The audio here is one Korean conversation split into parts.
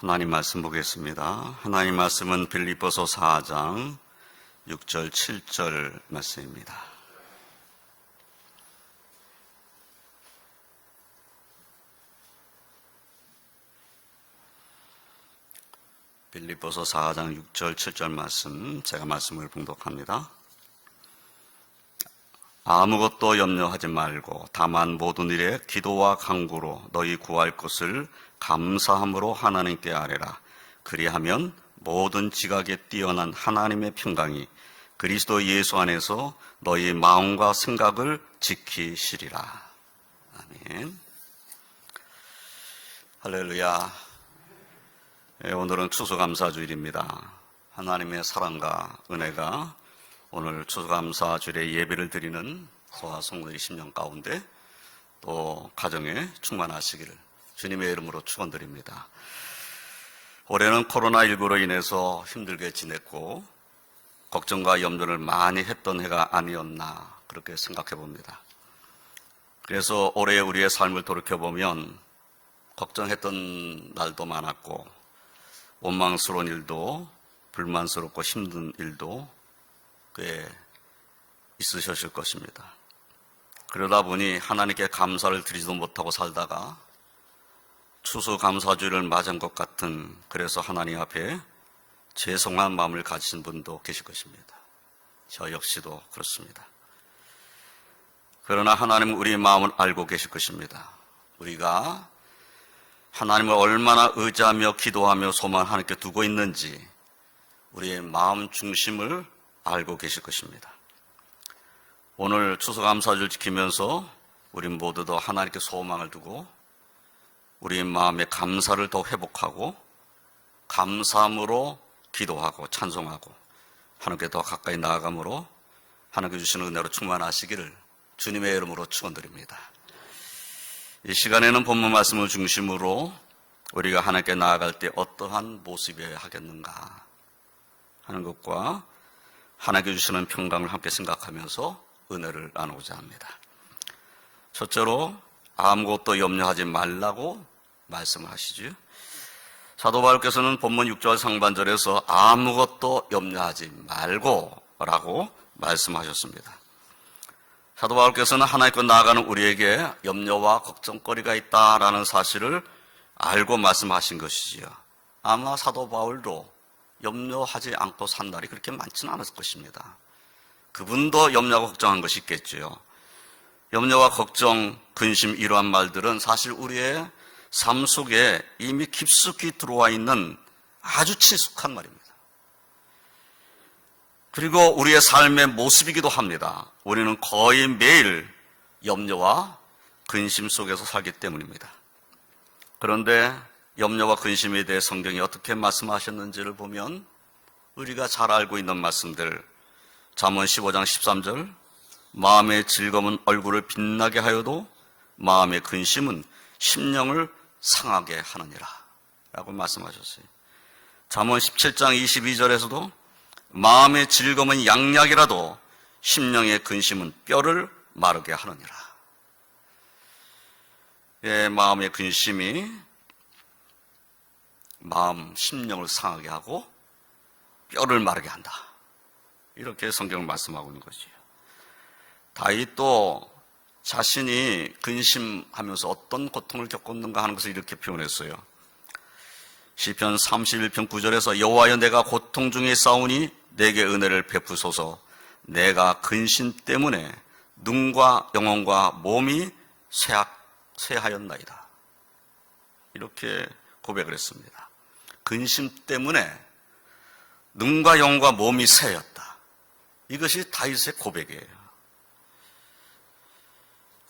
하나님 말씀 보겠습니다. 하나님 말씀은 빌립보서 4장 6절 7절 말씀입니다. 빌립보서 4장 6절 7절 말씀, 제가 말씀을 봉독합니다. 아무것도 염려하지 말고 다만 모든 일에 기도와 간구로 너희 구할 것을 감사함으로 하나님께 아뢰라. 그리하면 모든 지각에 뛰어난 하나님의 평강이 그리스도 예수 안에서 너희 마음과 생각을 지키시리라. 아멘. 할렐루야. 오늘은 추수감사주일입니다. 하나님의 사랑과 은혜가 오늘 추수감사주일에 예배를 드리는 소아 성도의 10년 가운데 또 가정에 충만하시기를 주님의 이름으로 축원드립니다. 올해는 코로나19로 인해서 힘들게 지냈고 걱정과 염려를 많이 했던 해가 아니었나 그렇게 생각해 봅니다. 그래서 올해 우리의 삶을 돌이켜보면 걱정했던 날도 많았고 원망스러운 일도 불만스럽고 힘든 일도 꽤 있으셨을 것입니다. 그러다 보니 하나님께 감사를 드리지도 못하고 살다가 추수감사주일을 맞은 것 같은, 그래서 하나님 앞에 죄송한 마음을 가지신 분도 계실 것입니다. 저 역시도 그렇습니다. 그러나 하나님은 우리의 마음을 알고 계실 것입니다. 우리가 하나님을 얼마나 의지하며 기도하며 소망을 하나님께 두고 있는지 우리의 마음 중심을 알고 계실 것입니다. 오늘 추수감사주를 지키면서 우리 모두도 하나님께 소망을 두고 우리의 마음의 감사를 더 회복하고 감사함으로 기도하고 찬송하고 하나님께 더 가까이 나아감으로 하나님께 주시는 은혜로 충만하시기를 주님의 이름으로 축원드립니다. 이 시간에는 본문 말씀을 중심으로 우리가 하나님께 나아갈 때 어떠한 모습이어야 하겠는가 하는 것과 하나님께 주시는 평강을 함께 생각하면서 은혜를 나누고자 합니다. 첫째로 아무것도 염려하지 말라고 말씀을 하시죠. 사도 바울께서는 본문 6절 상반절에서 아무것도 염려하지 말고 라고 말씀하셨습니다. 사도 바울께서는 하나님께 나아가는 우리에게 염려와 걱정거리가 있다라는 사실을 알고 말씀하신 것이지요. 아마 사도 바울도 염려하지 않고 산 날이 그렇게 많지는 않았을 것입니다. 그분도 염려하고 걱정한 것이 있겠죠. 염려와 걱정, 근심 이러한 말들은 사실 우리의 삶 속에 이미 깊숙이 들어와 있는 아주 친숙한 말입니다. 그리고 우리의 삶의 모습이기도 합니다. 우리는 거의 매일 염려와 근심 속에서 살기 때문입니다. 그런데 염려와 근심에 대해 성경이 어떻게 말씀하셨는지를 보면 우리가 잘 알고 있는 말씀들, 잠언 15장 13절, 마음의 즐거움은 얼굴을 빛나게 하여도 마음의 근심은 심령을 상하게 하느니라 라고 말씀하셨어요. 잠언 17장 22절에서도 마음의 즐거움은 양약이라도 심령의 근심은 뼈를 마르게 하느니라. 예, 마음의 근심이 마음, 심령을 상하게 하고 뼈를 마르게 한다. 이렇게 성경을 말씀하고 있는 거지요. 다윗도 자신이 근심하면서 어떤 고통을 겪었는가 하는 것을 이렇게 표현했어요. 시편 31편 9절에서 여호와여 내가 고통 중에 싸우니 내게 은혜를 베푸소서. 내가 근심 때문에 눈과 영혼과 몸이 쇠하였나이다. 이렇게 고백을 했습니다. 근심 때문에 눈과 영혼과 몸이 쇠했다. 이것이 다윗의 고백이에요.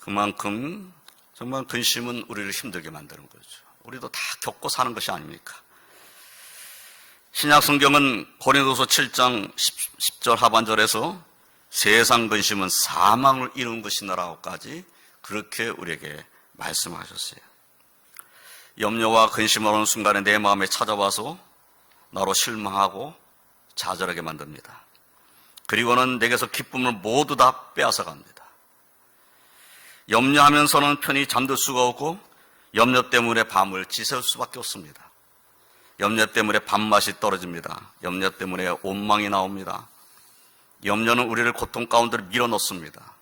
그만큼 정말 근심은 우리를 힘들게 만드는 거죠. 우리도 다 겪고 사는 것이 아닙니까? 신약 성경은 고린도서 7장 10절 하반절에서 세상 근심은 사망을 이룬 것이라고까지 그렇게 우리에게 말씀하셨어요. 염려와 근심을 오는 순간에 내 마음에 찾아와서 나로 실망하고 좌절하게 만듭니다. 그리고는 내게서 기쁨을 모두 다 빼앗아갑니다. 염려하면서는 편히 잠들 수가 없고 염려 때문에 밤을 지새울 수밖에 없습니다. 염려 때문에 밥맛이 떨어집니다. 염려 때문에 온망이 나옵니다. 염려는 우리를 고통 가운데로 밀어넣습니다.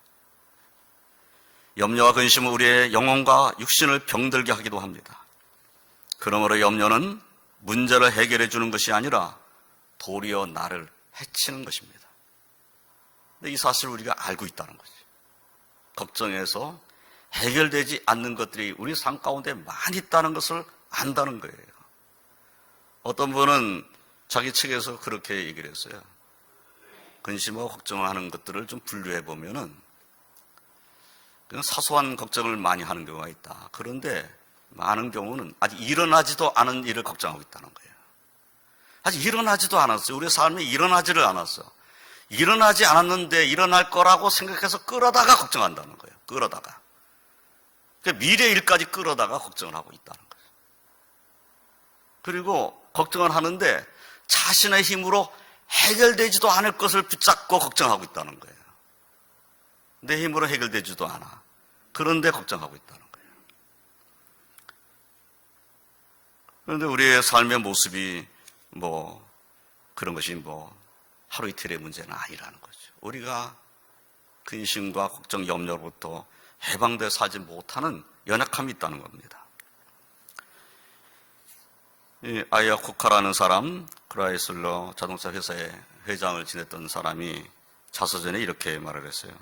염려와 근심은 우리의 영혼과 육신을 병들게 하기도 합니다. 그러므로 염려는 문제를 해결해 주는 것이 아니라 도리어 나를 해치는 것입니다. 근데 이 사실을 우리가 알고 있다는 거죠. 걱정해서 해결되지 않는 것들이 우리 삶 가운데 많이 있다는 것을 안다는 거예요. 어떤 분은 자기 책에서 그렇게 얘기를 했어요. 근심하고 걱정하는 것들을 좀 분류해 보면은 그냥 사소한 걱정을 많이 하는 경우가 있다. 그런데 많은 경우는 아직 일어나지도 않은 일을 걱정하고 있다는 거예요. 아직 일어나지도 않았어요. 우리 삶이 일어나지를 않았어. 일어나지 않았는데 일어날 거라고 생각해서 끌어다가 걱정한다는 거예요. 끌어다가. 그러니까 미래 일까지 끌어다가 걱정을 하고 있다는 거예요. 그리고 걱정을 하는데 자신의 힘으로 해결되지도 않을 것을 붙잡고 걱정하고 있다는 거예요. 내 힘으로 해결되지도 않아. 그런데 걱정하고 있다는 거예요. 그런데 우리의 삶의 모습이 그런 것이 하루 이틀의 문제는 아니라는 거죠. 우리가 근심과 걱정, 염려로부터 해방돼서 하지 못하는 연약함이 있다는 겁니다. 이 아이야 코카라는 사람, 크라이슬러 자동차 회사의 회장을 지냈던 사람이 자서전에 이렇게 말을 했어요.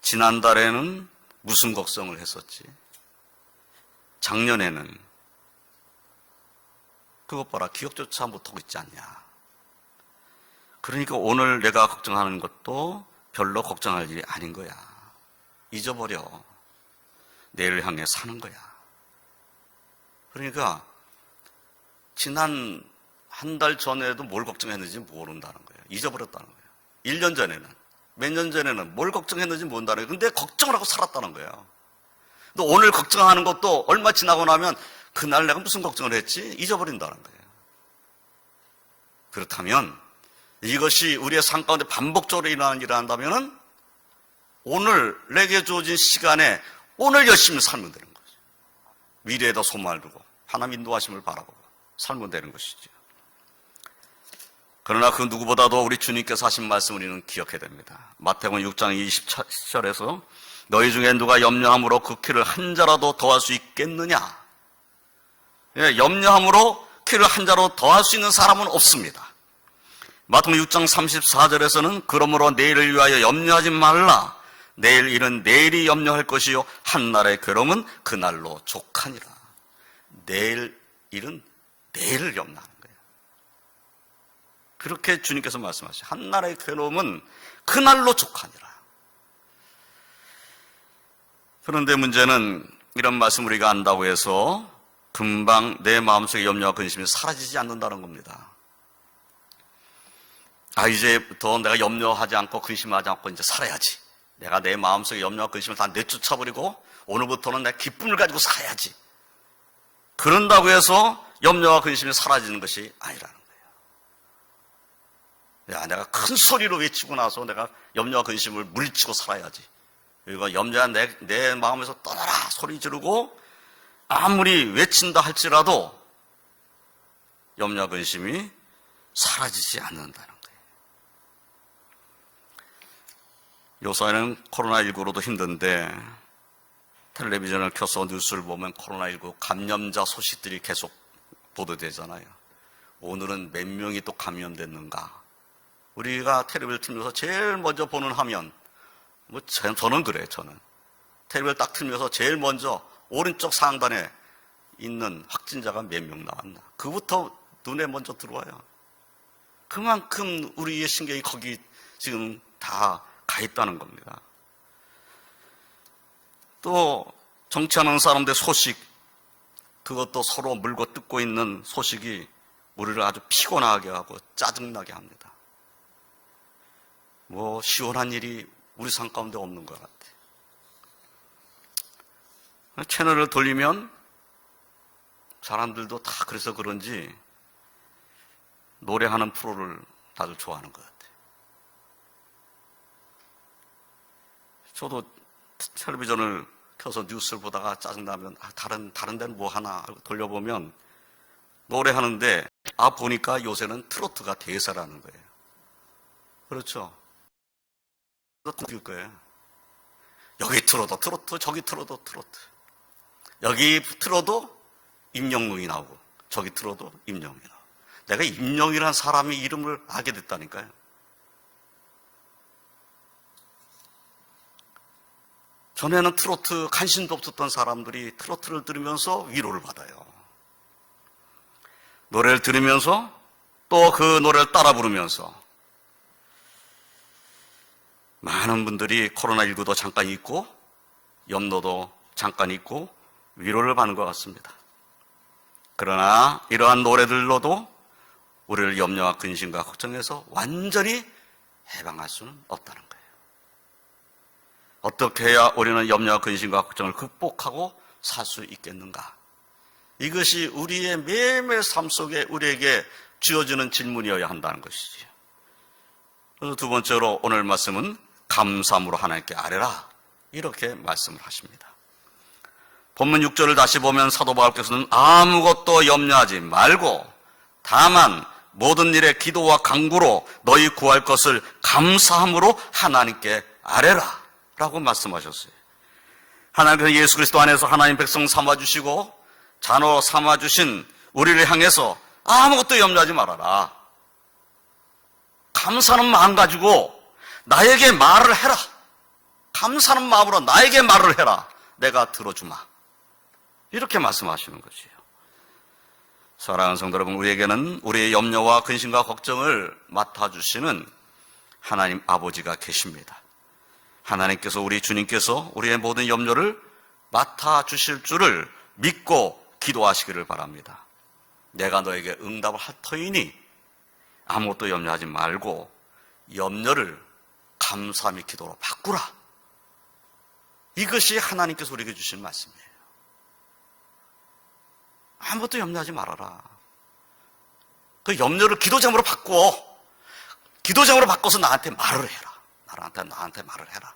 지난달에는 무슨 걱정을 했었지? 작년에는 그것 봐라, 기억조차 못하고 있지 않냐. 그러니까 오늘 내가 걱정하는 것도 별로 걱정할 일이 아닌 거야. 잊어버려. 내일을 향해 사는 거야. 그러니까 지난 한 달 전에도 뭘 걱정했는지 모른다는 거예요. 잊어버렸다는 거예요. 1년 전에는, 몇 년 전에는 뭘 걱정했는지 모른다는 거예요. 근데 걱정을 하고 살았다는 거예요. 또 오늘 걱정하는 것도 얼마 지나고 나면 그날 내가 무슨 걱정을 했지? 잊어버린다는 거예요. 그렇다면 이것이 우리의 삶 가운데 반복적으로 일어나는 일을 한다면 오늘 내게 주어진 시간에 오늘 열심히 살면 되는 거죠. 미래에다 소망을 두고 하나님 인도하심을 바라보고 살면 되는 것이죠. 그러나 그 누구보다도 우리 주님께서 하신 말씀을 우리는 기억해야 됩니다. 마태복음 6장 27절에서 너희 중에 누가 염려함으로 그 키를 한 자라도 더할 수 있겠느냐? 예, 염려함으로 키를 한 자로 더할 수 있는 사람은 없습니다. 마태복음 6장 34절에서는 그러므로 내일을 위하여 염려하지 말라. 내일 일은 내일이 염려할 것이요 한날의 괴로움은 그날로 족하니라. 내일 일은 내일을 염려하는 거예요. 그렇게 주님께서 말씀하시죠. 한날의 괴로움은 그날로 족하니라. 그런데 문제는 이런 말씀 우리가 안다고 해서 금방 내 마음속에 염려와 근심이 사라지지 않는다는 겁니다. 이제부터 내가 염려하지 않고 근심하지 않고 이제 살아야지. 내가 내 마음속에 염려와 근심을 다 내쫓아버리고 오늘부터는 내 기쁨을 가지고 살아야지. 그런다고 해서 염려와 근심이 사라지는 것이 아니라는 거예요. 내가 큰 소리로 외치고 나서 내가 염려와 근심을 물리치고 살아야지. 그리고 염려가 내 마음에서 떠나라 소리 지르고 아무리 외친다 할지라도 염려와 근심이 사라지지 않는다는 거예요. 요새는 코로나19로도 힘든데 텔레비전을 켜서 뉴스를 보면 코로나19 감염자 소식들이 계속 보도되잖아요. 오늘은 몇 명이 또 감염됐는가. 우리가 텔레비전을 틀면서 제일 먼저 보는 화면, 저는 그래요, 저는. 텔레비전을 딱 틀면서 제일 먼저 오른쪽 상단에 있는 확진자가 몇 명 나왔나. 그부터 눈에 먼저 들어와요. 그만큼 우리의 신경이 거기 지금 다 가 있다는 겁니다. 또 정치하는 사람들의 소식, 그것도 서로 물고 뜯고 있는 소식이 우리를 아주 피곤하게 하고 짜증나게 합니다. 시원한 일이 우리 삶 가운데 없는 것 같아. 채널을 돌리면 사람들도 다 그래서 그런지 노래하는 프로를 다들 좋아하는 것 같아요. 저도 텔레비전을 켜서 뉴스를 보다가 짜증나면 다른 데는 뭐 하나 돌려보면 노래하는데 보니까 요새는 트로트가 대세라는 거예요. 그렇죠? 그럴 거예요. 여기 틀어도 트로트, 저기 틀어도 트로트. 여기 틀어도 임영웅이 나오고 저기 틀어도 임영웅이 나오고. 내가 임영웅이라는 사람의 이름을 알게 됐다니까요. 전에는 트로트 관심도 없었던 사람들이 트로트를 들으면서 위로를 받아요. 노래를 들으면서 또 그 노래를 따라 부르면서 많은 분들이 코로나19도 잠깐 있고 염려도 잠깐 있고 위로를 받는 것 같습니다. 그러나 이러한 노래들로도 우리를 염려와 근심과 걱정에서 완전히 해방할 수는 없다는 거예요. 어떻게 해야 우리는 염려와 근심과 걱정을 극복하고 살 수 있겠는가? 이것이 우리의 매일매일 삶 속에 우리에게 주어지는 질문이어야 한다는 것이지요. 그래서 두 번째로 오늘 말씀은 감사함으로 하나님께 아뢰라, 이렇게 말씀을 하십니다. 본문 6절을 다시 보면 사도 바울께서는 아무것도 염려하지 말고 다만 모든 일에 기도와 간구로 너희 구할 것을 감사함으로 하나님께 아뢰라 라고 말씀하셨어요. 하나님께서 예수 그리스도 안에서 하나님 백성 삼아주시고 자녀 삼아주신 우리를 향해서 아무것도 염려하지 말아라. 감사하는 마음 가지고 나에게 말을 해라. 감사하는 마음으로 나에게 말을 해라. 내가 들어주마. 이렇게 말씀하시는 것이에요. 사랑하는 성도 여러분, 우리에게는 우리의 염려와 근심과 걱정을 맡아주시는 하나님 아버지가 계십니다. 하나님께서, 우리 주님께서 우리의 모든 염려를 맡아주실 줄을 믿고 기도하시기를 바랍니다. 내가 너에게 응답을 할 터이니 아무것도 염려하지 말고 염려를 감사함의 기도로 바꾸라. 이것이 하나님께서 우리에게 주신 말씀이에요. 아무것도 염려하지 말아라. 그 염려를 기도장으로 바꾸어. 기도장으로 바꿔서 나한테 말을 해라. 나한테 말을 해라.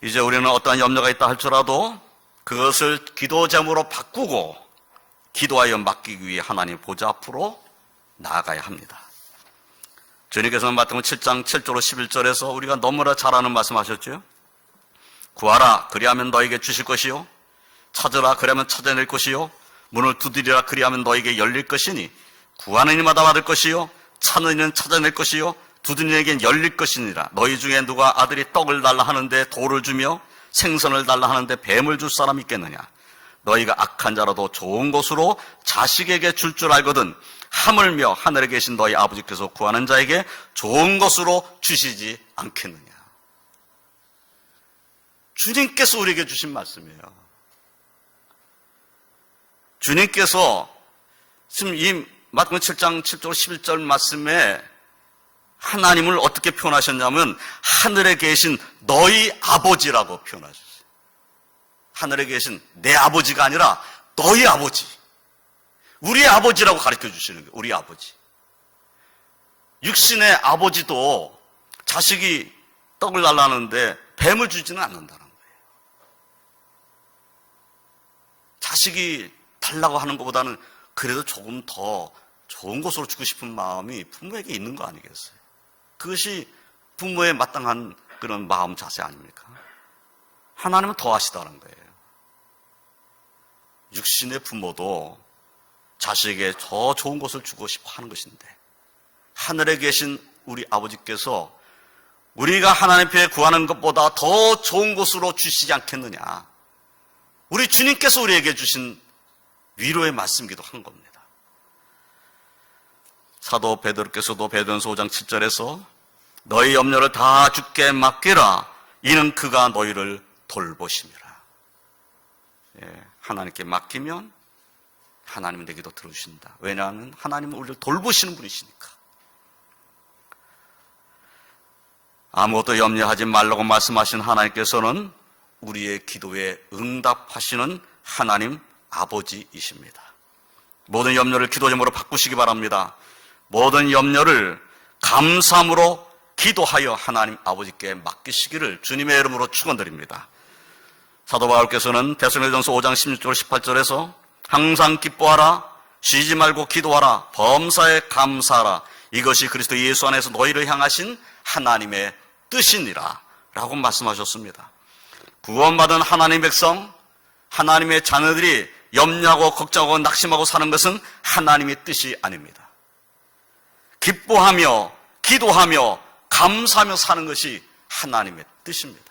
이제 우리는 어떠한 염려가 있다 할지라도 그것을 기도제목으로 바꾸고 기도하여 맡기기 위해 하나님 보좌 앞으로 나아가야 합니다. 주님께서는 마태복음 7장 7절로 11절에서 우리가 너무나 잘 아는 말씀하셨죠. 구하라 그리하면 너에게 주실 것이요, 찾으라 그리하면 찾아낼 것이요, 문을 두드리라 그리하면 너에게 열릴 것이니 구하는 이마다 받을 것이요, 찾는 이는 찾아낼 것이요, 두드리는 이에겐 열릴 것이니라. 너희 중에 누가 아들이 떡을 달라 하는데 돌을 주며 생선을 달라 하는데 뱀을 줄 사람이 있겠느냐? 너희가 악한 자라도 좋은 것으로 자식에게 줄 알거든 하물며 하늘에 계신 너희 아버지께서 구하는 자에게 좋은 것으로 주시지 않겠느냐? 주님께서 우리에게 주신 말씀이에요. 주님께서 지금 이 마태복음 7장 7절 11절 말씀에 하나님을 어떻게 표현하셨냐면 하늘에 계신 너희 아버지라고 표현하셨어요. 하늘에 계신 내 아버지가 아니라 너희 아버지, 우리의 아버지라고 가르쳐 주시는 거예요. 우리 아버지. 육신의 아버지도 자식이 떡을 달라는데 뱀을 주지는 않는다는 거예요. 자식이 달라고 하는 것보다는 그래도 조금 더 좋은 것으로 주고 싶은 마음이 부모에게 있는 거 아니겠어요? 그것이 부모의 마땅한 그런 마음 자세 아닙니까? 하나님은 더 하시다는 거예요. 육신의 부모도 자식에게 더 좋은 것을 주고 싶어 하는 것인데 하늘에 계신 우리 아버지께서 우리가 하나님 앞에 구하는 것보다 더 좋은 것으로 주시지 않겠느냐? 우리 주님께서 우리에게 주신 위로의 말씀이기도 한 겁니다. 사도 베드로께서도 베드로전서 5장 7절에서 너희 염려를 다 주께 맡기라. 이는 그가 너희를 돌보심이라. 하나님께 맡기면 하나님은 내 기도 들어주신다. 왜냐하면 하나님은 우리를 돌보시는 분이시니까. 아무것도 염려하지 말라고 말씀하신 하나님께서는 우리의 기도에 응답하시는 하나님 아버지이십니다. 모든 염려를 기도제목으로 바꾸시기 바랍니다. 모든 염려를 감사함으로 기도하여 하나님 아버지께 맡기시기를 주님의 이름으로 축원드립니다. 사도 바울께서는 데살로니가전서 5장 16절 18절에서 항상 기뻐하라, 쉬지 말고 기도하라, 범사에 감사하라, 이것이 그리스도 예수 안에서 너희를 향하신 하나님의 뜻이니라 라고 말씀하셨습니다. 구원받은 하나님의 백성, 하나님의 자녀들이 염려하고 걱정하고 낙심하고 사는 것은 하나님의 뜻이 아닙니다. 기뻐하며 기도하며 감사하며 사는 것이 하나님의 뜻입니다.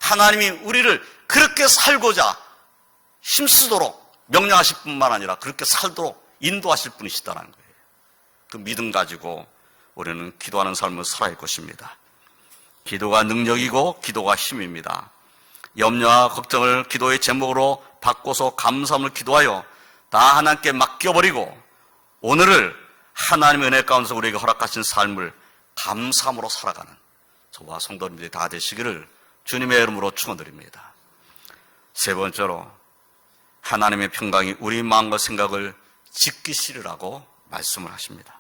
하나님이 우리를 그렇게 살고자 힘쓰도록 명령하실 뿐만 아니라 그렇게 살도록 인도하실 분이시다는 거예요. 그 믿음 가지고 우리는 기도하는 삶을 살아야 할 것입니다. 기도가 능력이고 기도가 힘입니다. 염려와 걱정을 기도의 제목으로 바꿔서 감사함을 기도하여 다 하나님께 맡겨버리고 오늘을 하나님의 은혜 가운데서 우리에게 허락하신 삶을 감사함으로 살아가는 저와 성도님들이 다 되시기를 주님의 이름으로 축원드립니다. 세 번째로 하나님의 평강이 우리 마음과 생각을 지키시리라고 말씀을 하십니다.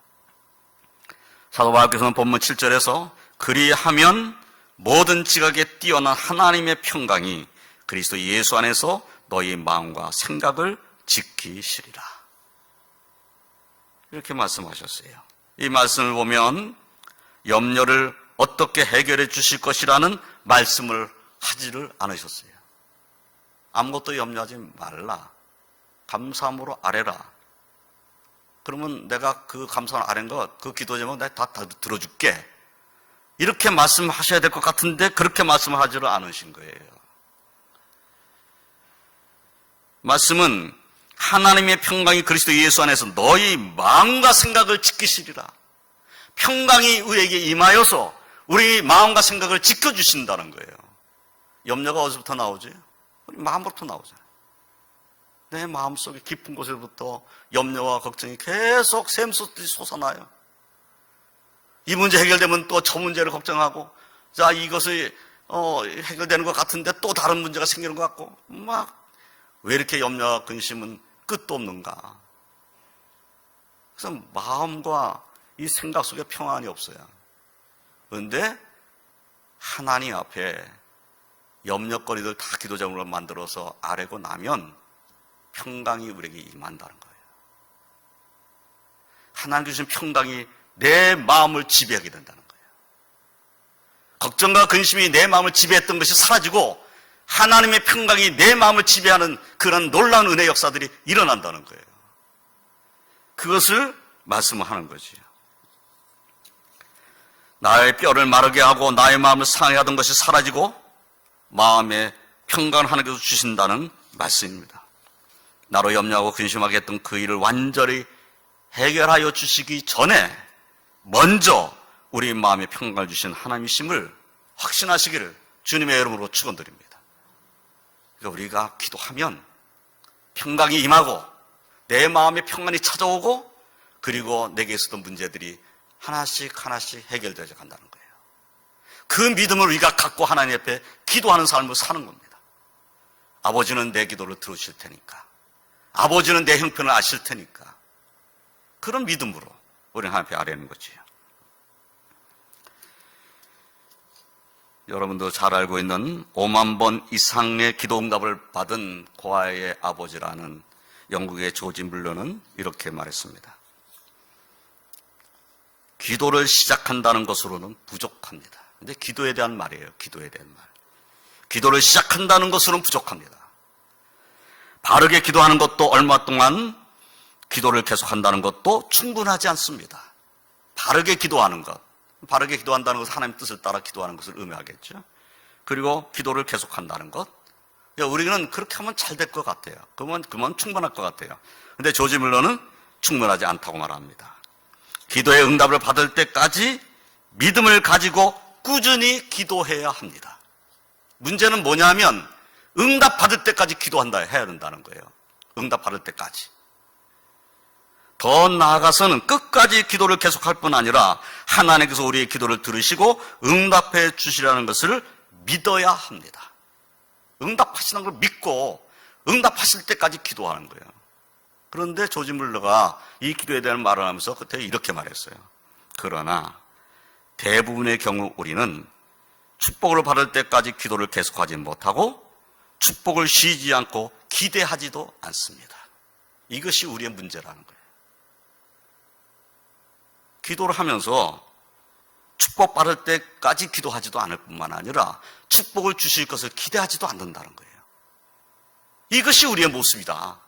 사도 바울께서는 본문 7절에서 그리하면 모든 지각에 뛰어난 하나님의 평강이 그리스도 예수 안에서 너희 마음과 생각을 지키시리라. 이렇게 말씀하셨어요. 이 말씀을 보면 염려를 어떻게 해결해 주실 것이라는 말씀을 하지를 않으셨어요. 아무것도 염려하지 말라. 감사함으로 아뢰라. 그러면 내가 그 감사함을 아뢰는 것, 그 기도 제목 내가 다 들어줄게. 이렇게 말씀하셔야 될 것 같은데 그렇게 말씀을 하지를 않으신 거예요. 말씀은 하나님의 평강이 그리스도 예수 안에서 너희 마음과 생각을 지키시리라. 평강이 우리에게 임하여서 우리 마음과 생각을 지켜주신다는 거예요. 염려가 어디서부터 나오지? 우리 마음부터 나오잖아요. 내 마음속에 깊은 곳에부터 염려와 걱정이 계속 샘솟듯이 솟아나요. 이 문제 해결되면 또 저 문제를 걱정하고, 자, 이것이 해결되는 것 같은데 또 다른 문제가 생기는 것 같고, 막 왜 이렇게 염려와 근심은 끝도 없는가? 그래서 마음과 이 생각 속에 평안이 없어요. 그런데 하나님 앞에 염려거리들 다 기도 제목으로 만들어서 아뢰고 나면 평강이 우리에게 임한다는 거예요. 하나님 주신 평강이 내 마음을 지배하게 된다는 거예요. 걱정과 근심이 내 마음을 지배했던 것이 사라지고 하나님의 평강이 내 마음을 지배하는 그런 놀라운 은혜 역사들이 일어난다는 거예요. 그것을 말씀하는 거지요. 나의 뼈를 마르게 하고 나의 마음을 상하게 하던 것이 사라지고 마음의 평강을 하나님께서 주신다는 말씀입니다. 나로 염려하고 근심하게 했던 그 일을 완전히 해결하여 주시기 전에 먼저 우리 마음에 평강을 주신 하나님이심을 확신하시기를 주님의 이름으로 축원드립니다. 그러니까 우리가 기도하면 평강이 임하고 내 마음에 평안이 찾아오고 그리고 내게 있었던 문제들이 하나씩 하나씩 해결되어 간다는 거예요. 그 믿음을 우리가 갖고 하나님 앞에 기도하는 삶을 사는 겁니다. 아버지는 내 기도를 들으실 테니까, 아버지는 내 형편을 아실 테니까, 그런 믿음으로 우리는 하나님 앞에 아뢰는 거지요. 여러분도 잘 알고 있는 5만 번 이상의 기도 응답을 받은 고아의 아버지라는 영국의 조지 물러는 이렇게 말했습니다. 기도를 시작한다는 것으로는 부족합니다. 근데 기도에 대한 말이에요. 기도에 대한 말. 기도를 시작한다는 것으로는 부족합니다. 바르게 기도하는 것도 얼마 동안 기도를 계속한다는 것도 충분하지 않습니다. 바르게 기도하는 것. 바르게 기도한다는 것은 하나님의 뜻을 따라 기도하는 것을 의미하겠죠. 그리고 기도를 계속한다는 것. 우리는 그렇게 하면 잘 될 것 같아요. 그러면 충분할 것 같아요. 근데 조지 물러는 충분하지 않다고 말합니다. 기도의 응답을 받을 때까지 믿음을 가지고 꾸준히 기도해야 합니다. 문제는 뭐냐면 응답 받을 때까지 해야 된다는 거예요. 응답 받을 때까지. 더 나아가서는 끝까지 기도를 계속할 뿐 아니라 하나님께서 우리의 기도를 들으시고 응답해 주시라는 것을 믿어야 합니다. 응답하시는 걸 믿고 응답하실 때까지 기도하는 거예요. 그런데 조지 물러가 이 기도에 대한 말을 하면서 그때 이렇게 말했어요. 그러나 대부분의 경우 우리는 축복을 받을 때까지 기도를 계속하지 못하고 축복을 쉬지 않고 기대하지도 않습니다. 이것이 우리의 문제라는 거예요. 기도를 하면서 축복받을 때까지 기도하지도 않을 뿐만 아니라 축복을 주실 것을 기대하지도 않는다는 거예요. 이것이 우리의 모습이다.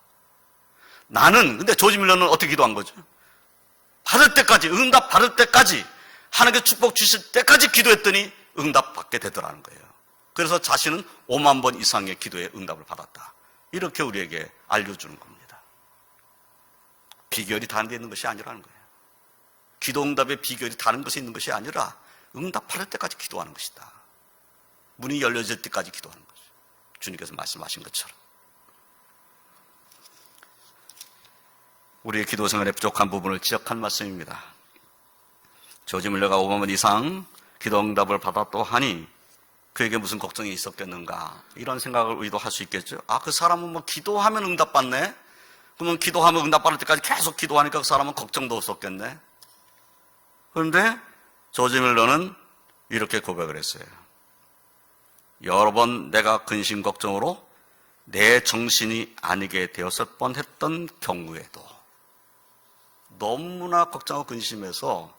근데 조지 밀러는 어떻게 기도한 거죠? 받을 때까지, 응답 받을 때까지, 하나님께 축복 주실 때까지 기도했더니 응답 받게 되더라는 거예요. 그래서 자신은 5만 번 이상의 기도에 응답을 받았다. 이렇게 우리에게 알려주는 겁니다. 비결이 다른 데 있는 것이 아니라는 거예요. 기도 응답의 비결이 다른 것에 있는 것이 아니라 응답 받을 때까지 기도하는 것이다. 문이 열려질 때까지 기도하는 것이죠. 주님께서 말씀하신 것처럼. 우리의 기도 생활에 부족한 부분을 지적한 말씀입니다. 조지 밀러가 5만 번 이상 기도 응답을 받았다고 하니 그에게 무슨 걱정이 있었겠는가, 이런 생각을 우리도 할 수 있겠죠. 그 사람은 뭐 기도하면 응답받네? 그러면 기도하면 응답받을 때까지 계속 기도하니까 그 사람은 걱정도 없었겠네? 그런데 조지 밀러는 이렇게 고백을 했어요. 여러 번 내가 근심 걱정으로 내 정신이 아니게 되었을 뻔했던 경우에도 너무나 걱정하고 근심해서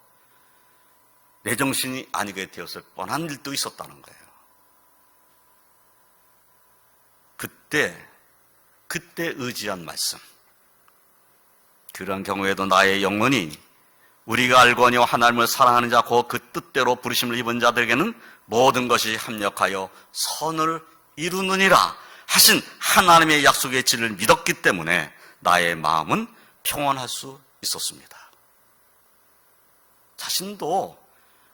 내 정신이 아니게 되었을 뻔한 일도 있었다는 거예요. 그때 의지한 말씀. 그런 경우에도 나의 영혼이 우리가 알거니와 하나님을 사랑하는 자 곧 그 뜻대로 부르심을 입은 자들에게는 모든 것이 합력하여 선을 이루느니라 하신 하나님의 약속의 진리를 믿었기 때문에 나의 마음은 평안할 수 있었습니다. 자신도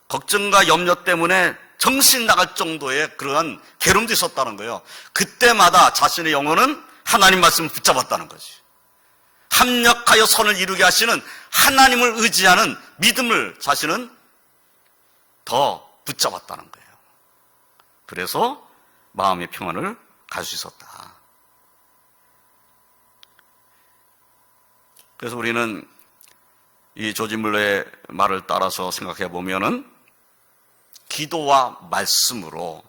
걱정과 염려 때문에 정신 나갈 정도의 그러한 괴로움도 있었다는 거예요. 그때마다 자신의 영혼은 하나님 말씀을 붙잡았다는 거지. 합력하여 선을 이루게 하시는 하나님을 의지하는 믿음을 자신은 더 붙잡았다는 거예요. 그래서 마음의 평안을 갈 수 있었다. 그래서 우리는 이 조지 밀러의 말을 따라서 생각해 보면은 기도와 말씀으로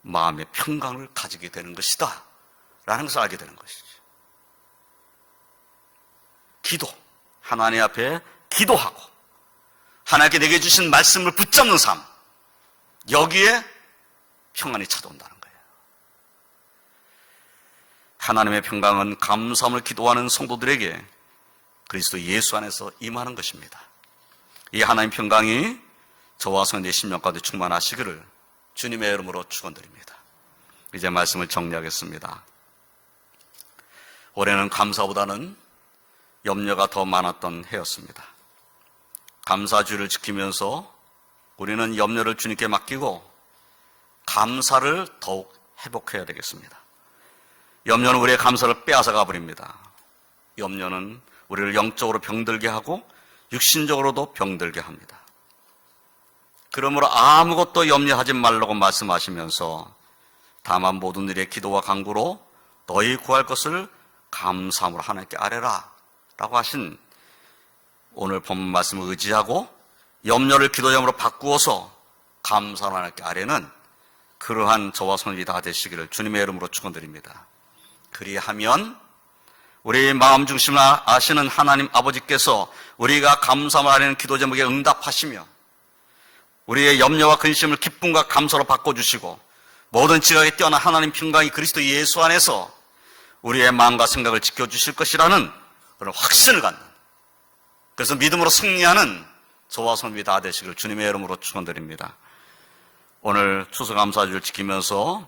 마음의 평강을 가지게 되는 것이다 라는 것을 알게 되는 것이죠. 기도, 하나님 앞에 기도하고 하나님께 내게 주신 말씀을 붙잡는 삶, 여기에 평안이 찾아온다는 거예요. 하나님의 평강은 감사함을 기도하는 성도들에게 그리스도 예수 안에서 임하는 것입니다. 이 하나님 평강이 저와 성도의 심령 가운데 충만하시기를 주님의 이름으로 축원드립니다. 이제 말씀을 정리하겠습니다. 올해는 감사보다는 염려가 더 많았던 해였습니다. 감사주의를 지키면서 우리는 염려를 주님께 맡기고 감사를 더욱 회복해야 되겠습니다. 염려는 우리의 감사를 빼앗아가 버립니다. 염려는 우리를 영적으로 병들게 하고 육신적으로도 병들게 합니다. 그러므로 아무것도 염려하지 말라고 말씀하시면서 다만 모든 일의 기도와 간구로 너희 구할 것을 감사함으로 하나님께 아뢰라 라고 하신 오늘 본문 말씀을 의지하고 염려를 기도점으로 바꾸어서 감사로 하나님께 아뢰는 그러한 저와 성도들이 다 되시기를 주님의 이름으로 축원드립니다. 그리하면 우리의 마음 중심을 아시는 하나님 아버지께서 우리가 감사함을 아뢰는 기도 제목에 응답하시며 우리의 염려와 근심을 기쁨과 감사로 바꿔주시고 모든 지각에 뛰어난 하나님 평강이 그리스도 예수 안에서 우리의 마음과 생각을 지켜주실 것이라는 그런 확신을 갖는, 그래서 믿음으로 승리하는 저와 성도들이 다 되시기를 주님의 이름으로 축원드립니다. 오늘 추수감사주를 지키면서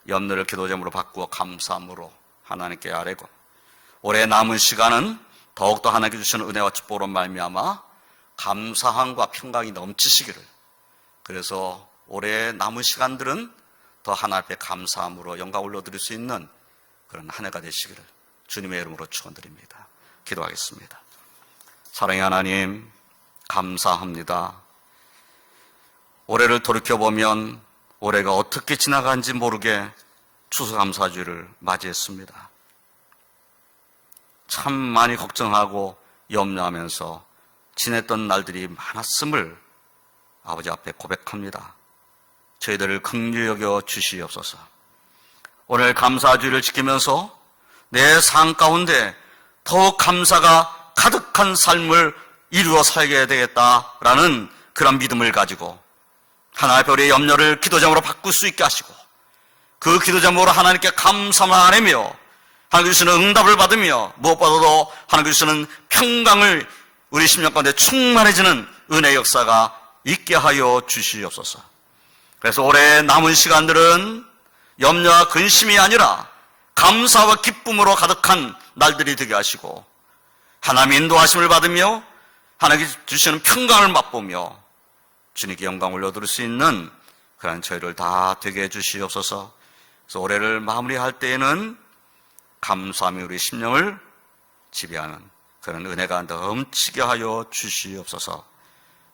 염려를 기도제목으로 바꾸어 감사함으로 하나님께 아뢰고 올해 남은 시간은 더욱더 하나님께 주시는 은혜와 축복으로 말미암아 감사함과 평강이 넘치시기를, 그래서 올해 남은 시간들은 더 하나님 앞에 감사함으로 영광 올려드릴 수 있는 그런 한 해가 되시기를 주님의 이름으로 축원드립니다. 기도하겠습니다. 사랑의 하나님, 감사합니다. 올해를 돌이켜보면 올해가 어떻게 지나간지 모르게 추수감사주를 맞이했습니다. 참 많이 걱정하고 염려하면서 지냈던 날들이 많았음을 아버지 앞에 고백합니다. 저희들을 긍휼히 여겨 주시옵소서. 오늘 감사주의를 지키면서 내 삶 가운데 더욱 감사가 가득한 삶을 이루어 살게 되겠다라는 그런 믿음을 가지고 하나의 별의 염려를 기도제목으로 바꿀 수 있게 하시고 그 기도제목으로 하나님께 감사만 하며 하나님께서는 응답을 받으며 무엇보다도 하나님께서는 평강을 우리 심령 가운데 충만해지는 은혜의 역사가 있게 하여 주시옵소서. 그래서 올해 남은 시간들은 염려와 근심이 아니라 감사와 기쁨으로 가득한 날들이 되게 하시고 하나님의 인도하심을 받으며 하나님께 주시는 평강을 맛보며 주님께 영광 올려드릴 수 있는 그런 저희를 다 되게 해주시옵소서. 그래서 올해를 마무리할 때에는 감사함이 우리 심령을 지배하는 그런 은혜가 넘치게 하여 주시옵소서.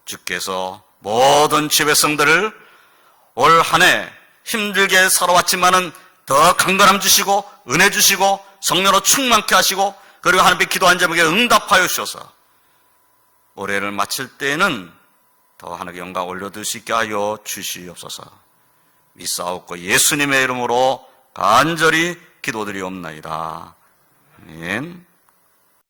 주께서 모든 지배성들을 올 한 해 힘들게 살아왔지만은 더 강건함 주시고 은혜 주시고 성령으로 충만케 하시고 그리고 하나님께 기도한 자에게 응답하여 주셔서 올해를 마칠 때에는 더 하나님께 영광 올려드릴 수 있게 하여 주시옵소서. 믿사옵고 예수님의 이름으로 간절히 기도드리옵나이다. 아멘.